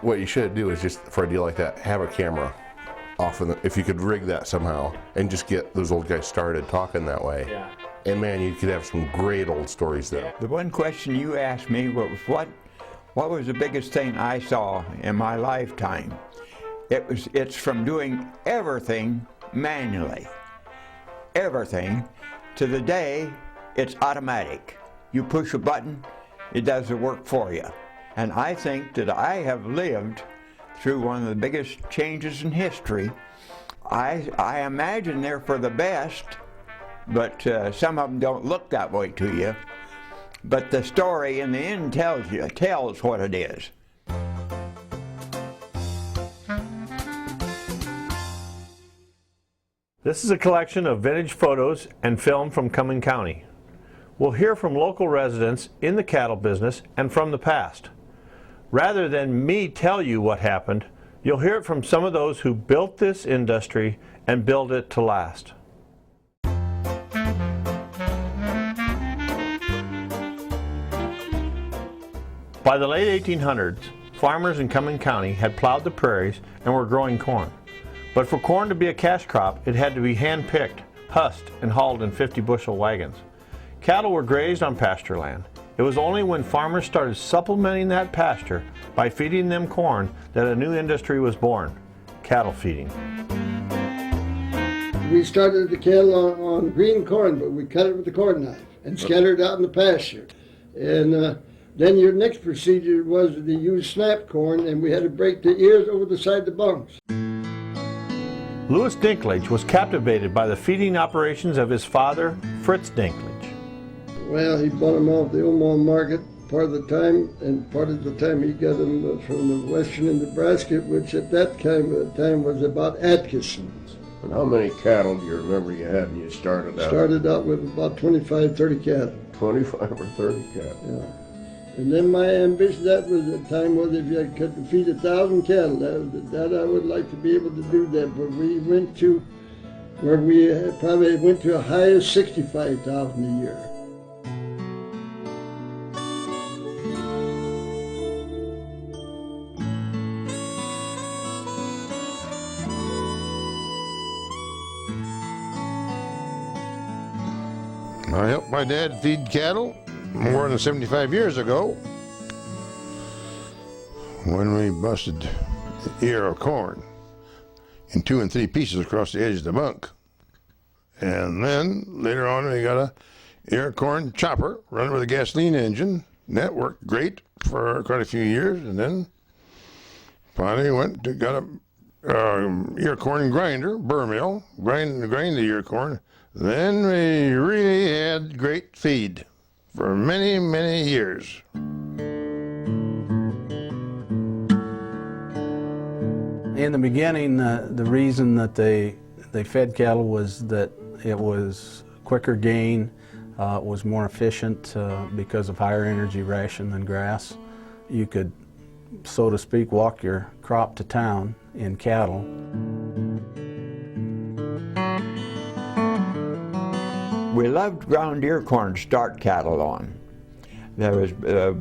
what you should do is just, for a deal like that, have a camera off in the, if you could rig that somehow and just get those old guys started talking that way. Yeah. And man, you could have some great old stories there. The one question you asked me was what was the biggest thing I saw in my lifetime? It's from doing everything manually. Everything, to the day it's automatic. You push a button, it does the work for you. And I think that I have lived through one of the biggest changes in history. I imagine they're for the best, but some of them don't look that way to you. But the story in the end tells what it is. This is a collection of vintage photos and film from Cuming County. We'll hear from local residents in the cattle business and from the past. Rather than me tell you what happened, you'll hear it from some of those who built this industry and built it to last. By the late 1800s, farmers in Cuming County had plowed the prairies and were growing corn. But for corn to be a cash crop, it had to be hand-picked, husked, and hauled in 50-bushel wagons. Cattle were grazed on pasture land. It was only when farmers started supplementing that pasture by feeding them corn that a new industry was born, cattle feeding. We started the cattle on green corn, but we cut it with a corn knife and scattered it out in the pasture. And then your next procedure was to use snap corn, and we had to break the ears over the side of the bunks. Louis Dinklage was captivated by the feeding operations of his father, Fritz Dinklage. Well, he bought them off the Omaha market part of the time, and part of the time he got them from the western in Nebraska, which at that time was about Atkinson's. And how many cattle do you remember you had when you started out? Started out with about 25, 30 cattle. 25 or 30 cattle? Yeah. And then my ambition, that was the time, was if I could feed 1,000 cattle, that I would like to be able to do that. But we went to where we probably went to a high of 65,000 a year. I helped my dad feed cattle more than 75 years ago when we busted the ear of corn in 2 and 3 pieces across the edge of the bunk. And then later on we got a ear of corn chopper running with a gasoline engine. And that worked great for quite a few years, and then finally got a ear corn grinder, burr mill, grind the ear corn. Then we really had great feed for many, many years. In the beginning, the reason that they fed cattle was that it was quicker gain, it was more efficient because of higher energy ration than grass. You could, so to speak, walk your crop to town in cattle. We loved ground deer corn to start cattle on. There was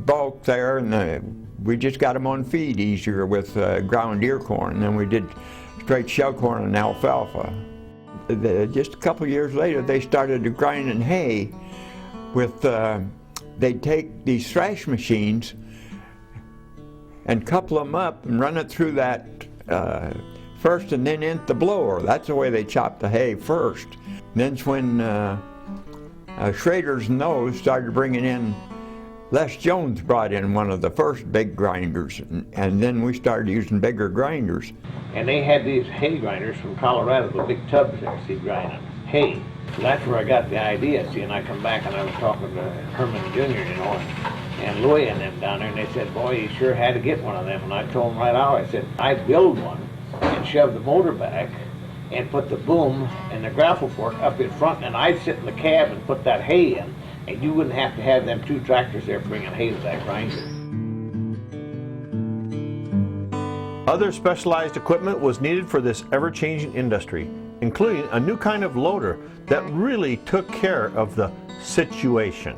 bulk there, and we just got them on feed easier with ground deer corn than we did straight shell corn and alfalfa. Just a couple years later, they started to grind in hay with, they'd take these thrash machines and couple them up and run it through that first and then into the blower. That's the way they chopped the hay first. And then when Schrader's and those started bringing in, Les Jones brought in one of the first big grinders, and then we started using bigger grinders. And they had these hay grinders from Colorado, the big tubs there, see, grinding hay. So that's where I got the idea, see, and I come back and I was talking to Herman Jr., you know, and Louis and them down there, and they said, boy, you sure had to get one of them. And I told them right out, I said, I'd build one and shove the motor back and put the boom and the grapple fork up in front, and I'd sit in the cab and put that hay in, and you wouldn't have to have them 2 tractors there bringing hay to that grinder. Other specialized equipment was needed for this ever-changing industry, including a new kind of loader that really took care of the situation.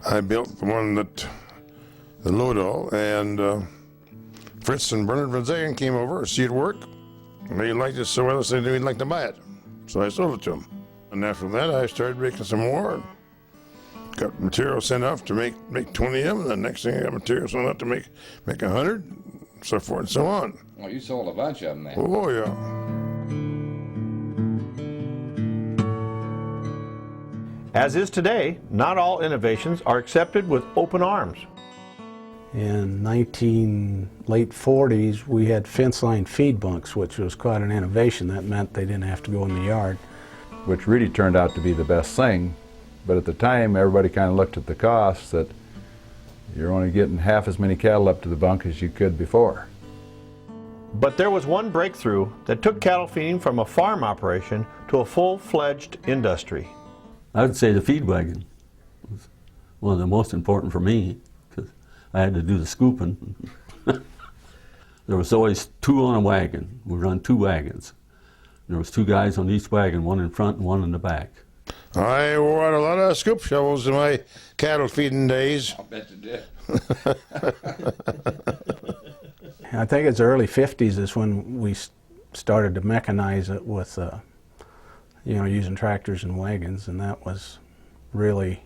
I built the one that, the Lodal, and Fritz and Bernard Van Zagen came over to see it work. And they liked it so well, they said they'd like to buy it. So I sold it to them. And after that, I started making some more. Got material sent off to make 20 of them. And the next thing, I got material sent out to make 100, so forth and so on. Well, you sold a bunch of them then. Oh, yeah. As is today, not all innovations are accepted with open arms. In late 40s, we had fence line feed bunks, which was quite an innovation. That meant they didn't have to go in the yard. Which really turned out to be the best thing. But at the time, everybody kind of looked at the cost, that you're only getting half as many cattle up to the bunk as you could before. But there was one breakthrough that took cattle feeding from a farm operation to a full-fledged industry. I would say the feed wagon was one of the most important for me, because I had to do the scooping. There was always 2 on a wagon. We run 2 wagons. There was 2 guys on each wagon, one in front and one in the back. I wore out a lot of scoop shovels in my cattle feeding days. I'll bet you did. I think it's the early 50s is when we started to mechanize it with, using tractors and wagons, and that was really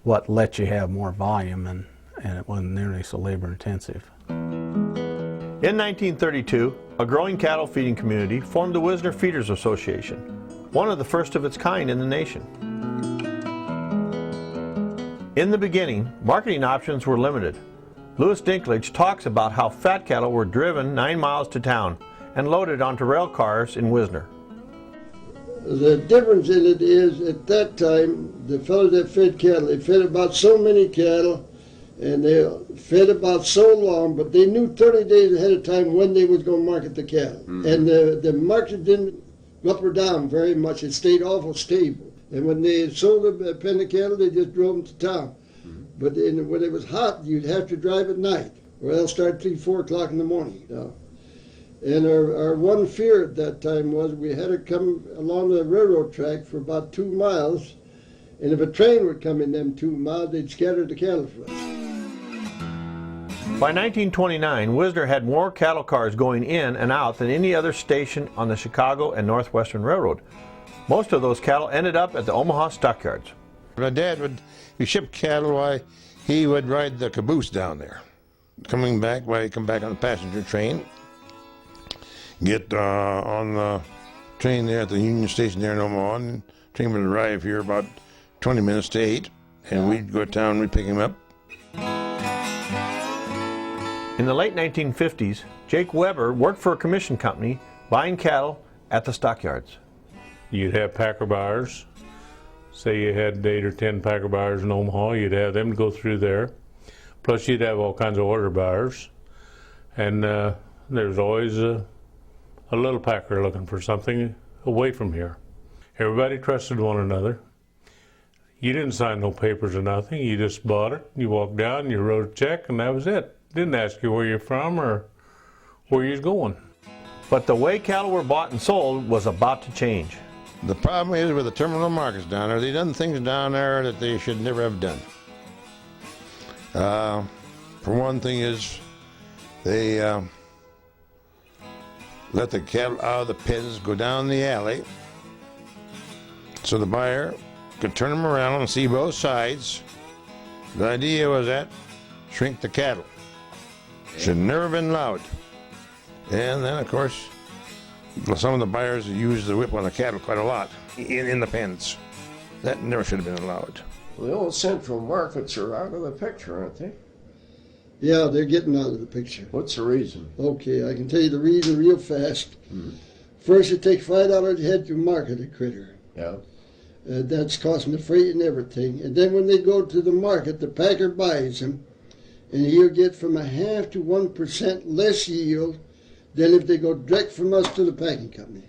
what let you have more volume, and it wasn't nearly so labor intensive. In 1932, a growing cattle feeding community formed the Wisner Feeders Association, one of the first of its kind in the nation. In the beginning, marketing options were limited. Louis Dinklage talks about how fat cattle were driven 9 miles to town and loaded onto rail cars in Wisner. The difference in it is, at that time, the fellows that fed cattle, they fed about so many cattle, and they fed about so long, but they knew 30 days ahead of time when they was going to market the cattle. Mm-hmm. And the market didn't go up or down very much. It stayed awful stable. And when they sold a pen of cattle, they just drove them to town. Mm-hmm. But when it was hot, you'd have to drive at night, or else start 3, 4 o'clock in the morning. And our one fear at that time was we had to come along the railroad track for about 2 miles, and if a train would come in them 2 miles, they'd scatter the cattle for us. By 1929, Wisner had more cattle cars going in and out than any other station on the Chicago and Northwestern Railroad. Most of those cattle ended up at the Omaha stockyards. My dad would, if he shipped cattle, he would ride the caboose down there. Coming back, he'd come back on the passenger train, get on the train there at the Union Station there in Omaha, and the train would arrive here about 20 minutes to 8, and we'd go to town and we'd pick him up. In the late 1950s, Jake Weber worked for a commission company buying cattle at the stockyards. You'd have packer buyers. Say you had 8 or 10 packer buyers in Omaha, you'd have them go through there. Plus you'd have all kinds of order buyers. And there's always a little packer looking for something away from here. Everybody trusted one another. You didn't sign no papers or nothing. You just bought it. You walked down, you wrote a check, and that was it. Didn't ask you where you're from or where you're going. But the way cattle were bought and sold was about to change. The problem is with the terminal markets down there, they done things down there that they should never have done. For one thing is, they let the cattle out of the pens go down the alley so the buyer could turn them around and see both sides. The idea was that shrink the cattle. Should never have been allowed. And then, of course, some of the buyers used the whip on the cattle quite a lot in the pens. That never should have been allowed. Well, the old central markets are out of the picture, aren't they? Yeah, they're getting out of the picture. What's the reason? Okay, I can tell you the reason real fast. First, it takes $5 a head to market a critter. Yeah. That's costing the freight and everything. And then when they go to the market, the packer buys them, and he'll get from 0.5 to 1% less yield than if they go direct from us to the packing company.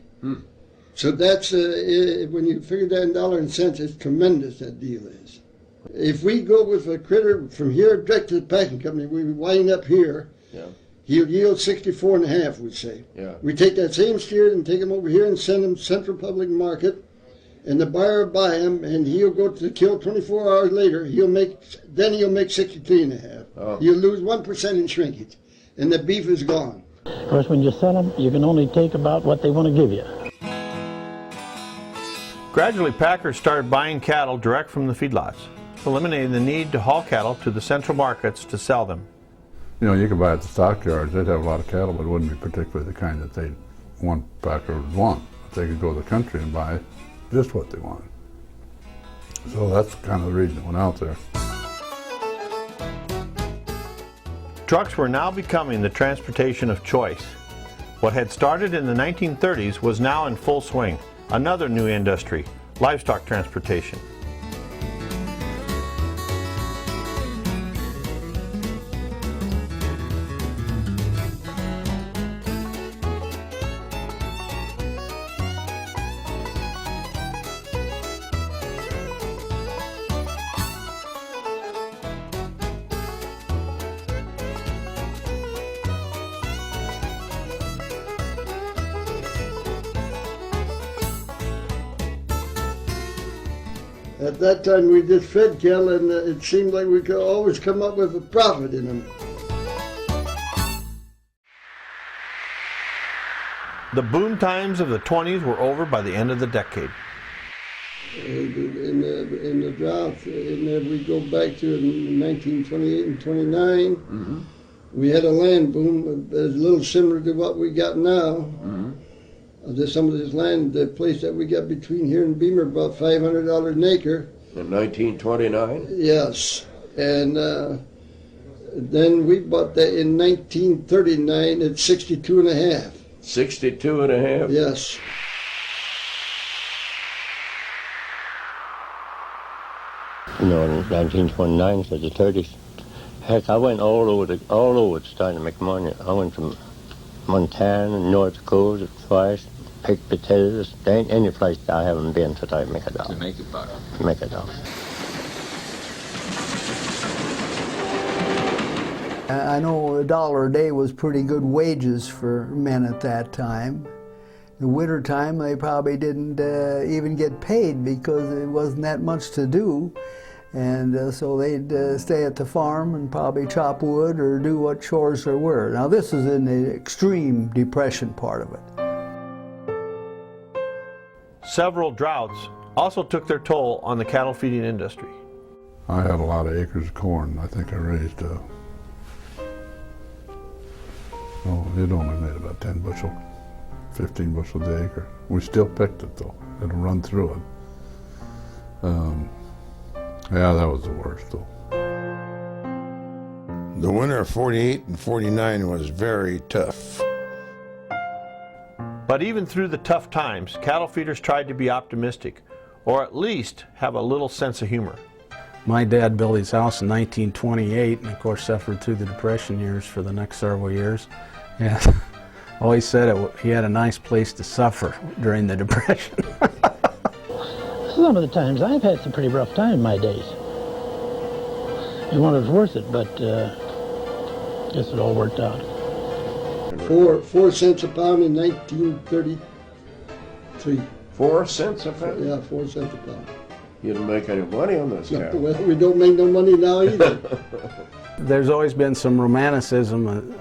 So that's, when you figure that in dollars and cents, it's tremendous, that deal is. If we go with a critter from here direct to the packing company, we wind up here, he'll yield 64.5, we say. Yeah. We take that same steer and take him over here and send him Central Public Market, and the buyer will buy him, and he'll go to the kill 24 hours later. He'll make 63.5. Oh. You'll lose 1% in shrinkage. and the beef is gone. Of course, when you sell them, you can only take about what they want to give you. Gradually, packers started buying cattle direct from the feedlots, eliminating the need to haul cattle to the central markets to sell them. You know, you could buy at the stockyards. They'd have a lot of cattle, but it wouldn't be particularly the kind that one packer would want. But they could go to the country and buy just what they wanted. So that's kind of the reason it went out there. Trucks were now becoming the transportation of choice. What had started in the 1930s was now in full swing. Another new industry, livestock transportation. At that time, we just fed cattle, and it seemed like we could always come up with a profit in them. The boom times of the 20s were over by the end of the decade. In the drought, and we go back to 1928 and 29, we had a land boom, a little similar to what we got now. Some of this land, the place that we got between here and Beamer, about $500 an acre. In 1929? Yes, and then we bought that in 1939 at 62 and a half. 62 and a half? Yes. You know, in 1929 to the 30s. Heck, I went all over trying to make money. I went from Montana and North Dakota twice, picked potatoes. There ain't any place I haven't been to try to make a dollar. To make a buck. Make a dollar. I know $1 a day was pretty good wages for men at that time. In the wintertime, they probably didn't even get paid because there wasn't that much to do. And so they'd stay at the farm and probably chop wood or do what chores there were. Now this is in the extreme depression part of it. Several droughts also took their toll on the cattle feeding industry. I had a lot of acres of corn. I think I raised, it only made about 10 bushel, 15 bushel the acre. We still picked it though. It'll run through it. Yeah, that was the worst though. The winter of 48 and 49 was very tough. But even through the tough times, cattle feeders tried to be optimistic, or at least have a little sense of humor. My dad built his house in 1928 and of course suffered through the Depression years for the next several years. Yeah, always said he had a nice place to suffer during the Depression. Some of the times I've had some pretty rough time in my days. And one was worth it, but I guess it all worked out. 4 cents a pound in 1933. 4 cents a pound? Yeah, 4 cents a pound. You didn't make any money on this cattle. Well, we don't make no money now either. There's always been some romanticism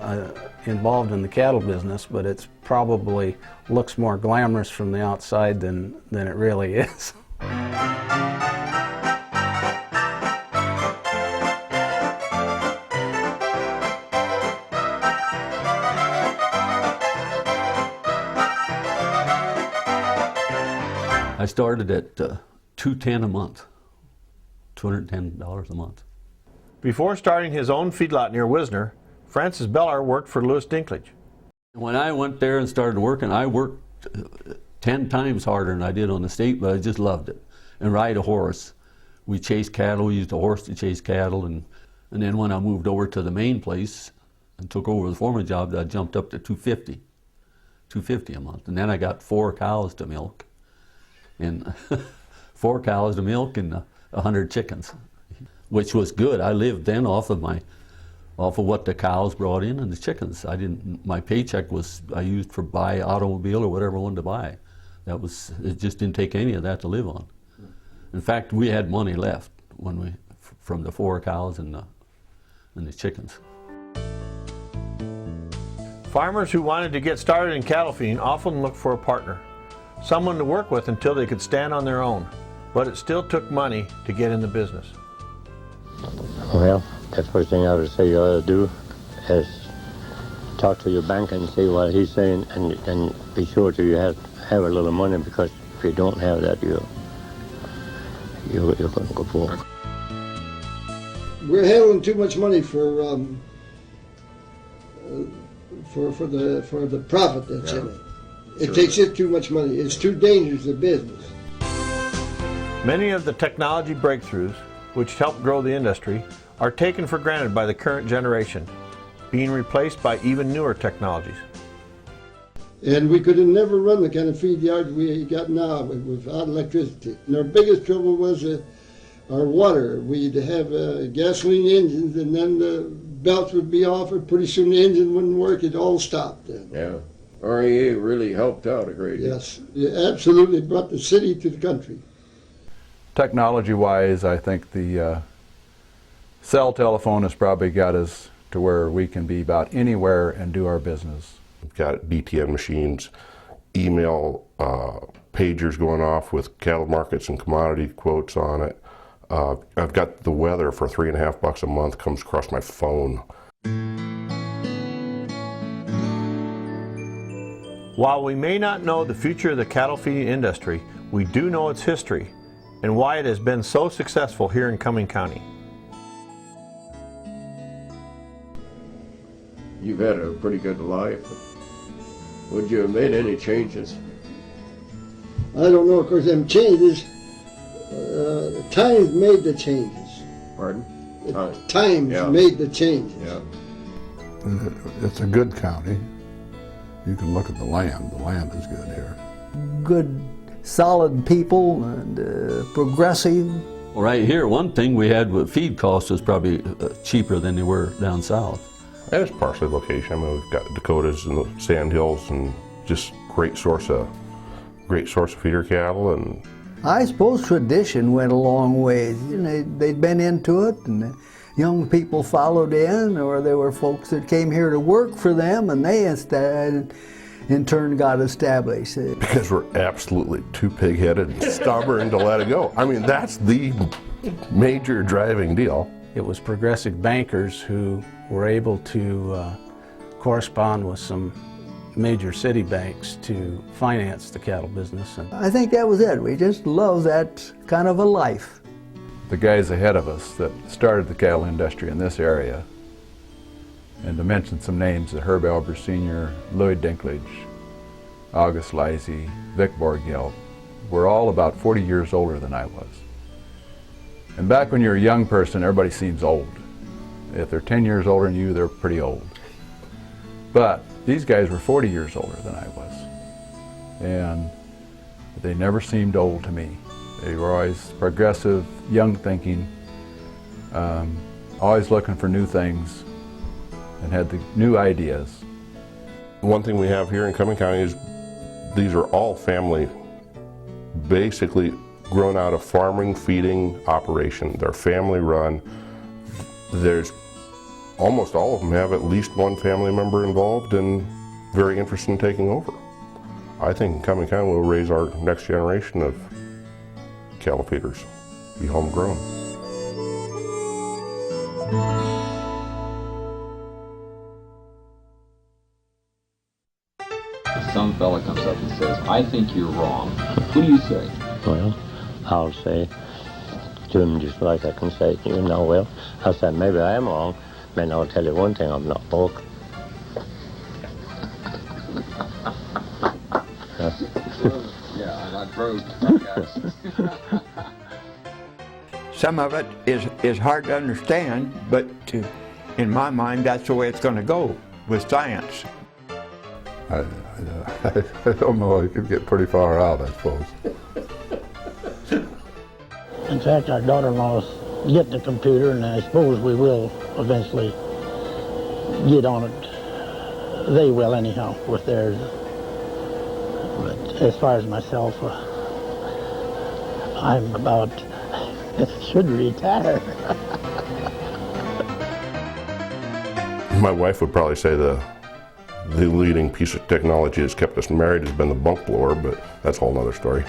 involved in the cattle business, but it's probably looks more glamorous from the outside than it really is. I started at $210 a month, $210 a month. Before starting his own feedlot near Wisner, Francis Bellar worked for Lewis Dinklage. When I went there and started working, I worked 10 times harder than I did on the state, but I just loved it. And ride a horse. We chased cattle, we used a horse to chase cattle, and then when I moved over to the main place and took over the foreman job, I jumped up to $250 a month. And then I got 4 cows to milk. And 4 cows to milk and 100 chickens, which was good. I lived then off of what the cows brought in and the chickens. My paycheck I used for buy automobile or whatever I wanted to buy. It just didn't take any of that to live on. In fact, we had money left from the 4 cows and the chickens. Farmers who wanted to get started in cattle feeding often looked for a partner, someone to work with until they could stand on their own, but it still took money to get in the business. Well, the first thing I would say you ought to do is talk to your banker and see what he's saying, and be sure that you have a little money, because if you don't have that, you're going to go forward. We're handling too much money for the profit that's in it. It takes it too much money. It's too dangerous a business. Many of the technology breakthroughs which helped grow the industry are taken for granted by the current generation, being replaced by even newer technologies. And we could have never run the kind of feed yards we got now without electricity. And our biggest trouble was our water. We'd have gasoline engines, and then the belts would be off, and pretty soon the engine wouldn't work. It all stopped then. Yeah. REA really helped out a great deal. Yes, it absolutely brought the city to the country. Technology-wise, I think the cell telephone has probably got us to where we can be about anywhere and do our business. We've got DTN machines, email pagers going off with cattle markets and commodity quotes on it. I've got the weather for $3.50 a month comes across my phone. While we may not know the future of the cattle feeding industry, we do know its history and why it has been so successful here in Cuming County. You've had a pretty good life. Would you have made any changes? I don't know, of course, them changes, times made the changes. Pardon? Times made the changes. Yeah. It's a good county. You can look at the land. The land is good here. Good, solid people and progressive. Well, right here, one thing we had with feed costs was probably cheaper than they were down south. And it's partially location. I mean, we've got Dakotas and the Sand Hills, and just great source of feeder cattle. And I suppose tradition went a long way. You know, they'd been into it, and the young people followed in, or there were folks that came here to work for them, and they in turn got established. Because we're absolutely too pig-headed and stubborn to let it go. I mean, that's the major driving deal. It was progressive bankers who were able to correspond with some major city banks to finance the cattle business. And I think that was it. We just love that kind of a life. The guys ahead of us that started the cattle industry in this area, and to mention some names, Herb Albers Sr., Louis Dinklage, August Lisey, Vic Borgelt, were all about 40 years older than I was. And back when you're a young person, everybody seems old. If they're 10 years older than you, they're pretty old. But these guys were 40 years older than I was. And they never seemed old to me. They were always progressive, young thinking, always looking for new things, and had the new ideas. One thing we have here in Cuming County is these are all family, basically grown out of farming, feeding operation. They're family run. There's almost all of them have at least one family member involved and very interested in taking over. I think in Cuming County we'll raise our next generation of cattle feeders, be homegrown. Some fella comes up and says, I think you're wrong. What do you say? Well, I'll say to him just like I can say to you now, well, I'll say maybe I am wrong, but I'll tell you one thing, I'm not broke. Yeah, I'm not broke. Some of it is hard to understand, but in my mind, that's the way it's going to go with science. I don't know, I could get pretty far out, I suppose. In fact, our daughter-in-law's getting a computer, and I suppose we will eventually get on it. They will anyhow with theirs. But as far as myself, I'm about should retire. My wife would probably say the The leading piece of technology that's kept us married has been the bunk blower, but that's a whole nother story.